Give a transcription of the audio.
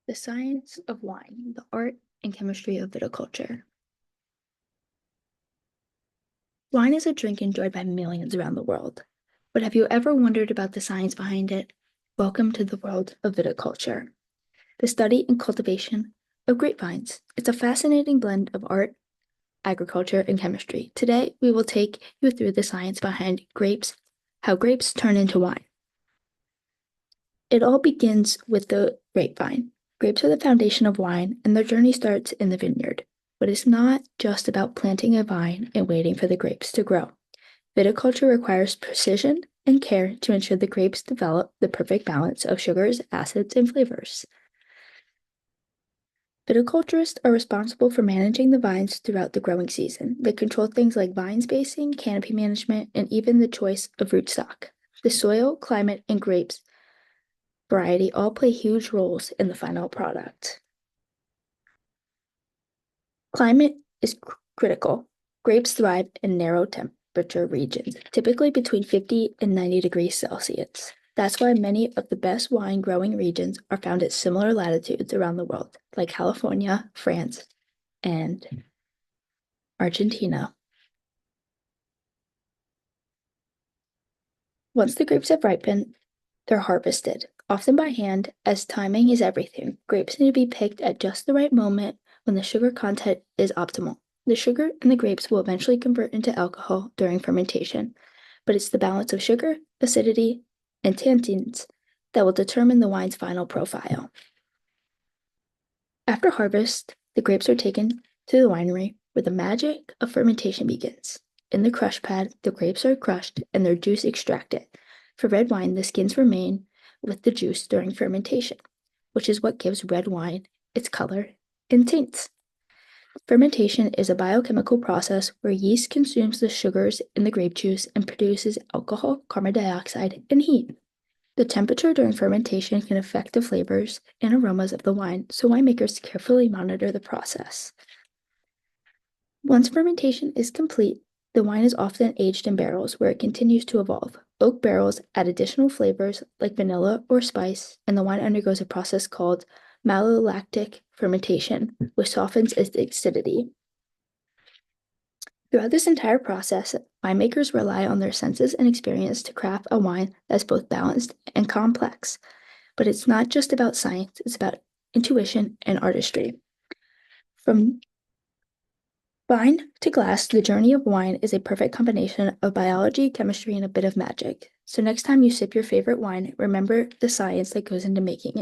The Science of Wine, the Art and Chemistry of Viticulture. Wine is a drink enjoyed by millions around the world. But have you ever wondered about the science behind it? Welcome to the world of viticulture, the study and cultivation of grapevines. It's a fascinating blend of art, agriculture, and chemistry. Today, we will take you through the science behind grapes, how grapes turn into wine. It all begins with the grapevine. Grapes are the foundation of wine, and their journey starts in the vineyard. But it's not just about planting a vine and waiting for the grapes to grow. Viticulture requires precision and care to ensure the grapes develop the perfect balance of sugars, acids, and flavors. Viticulturists are responsible for managing the vines throughout the growing season. They control things like vine spacing, canopy management, and even the choice of rootstock. The soil, climate, and grapes variety all play huge roles in the final product. Climate is critical. Grapes thrive in narrow temperature regions, typically between 50 and 90 degrees Celsius. That's why many of the best wine growing regions are found at similar latitudes around the world, like California, France, and Argentina. Once the grapes have ripened, they're harvested, often by hand, as timing is everything. Grapes need to be picked at just the right moment when the sugar content is optimal. The sugar in the grapes will eventually convert into alcohol during fermentation, but it's the balance of sugar, acidity, and tannins that will determine the wine's final profile. After harvest, the grapes are taken to the winery where the magic of fermentation begins. In the crush pad, the grapes are crushed and their juice extracted. For red wine, the skins remain with the juice during fermentation, which is what gives red wine its color and taints. Fermentation is a biochemical process where yeast consumes the sugars in the grape juice and produces alcohol, carbon dioxide, and heat. The temperature during fermentation can affect the flavors and aromas of the wine, so winemakers carefully monitor the process. Once fermentation is complete, the wine is often aged in barrels where it continues to evolve. Oak barrels add additional flavors like vanilla or spice, and the wine undergoes a process called malolactic fermentation, which softens its acidity. Throughout this entire process, winemakers rely on their senses and experience to craft a wine that's both balanced and complex. But it's not just about science, it's about intuition and artistry. From vine to glass, the journey of wine is a perfect combination of biology, chemistry, and a bit of magic. So next time you sip your favorite wine, remember the science that goes into making it.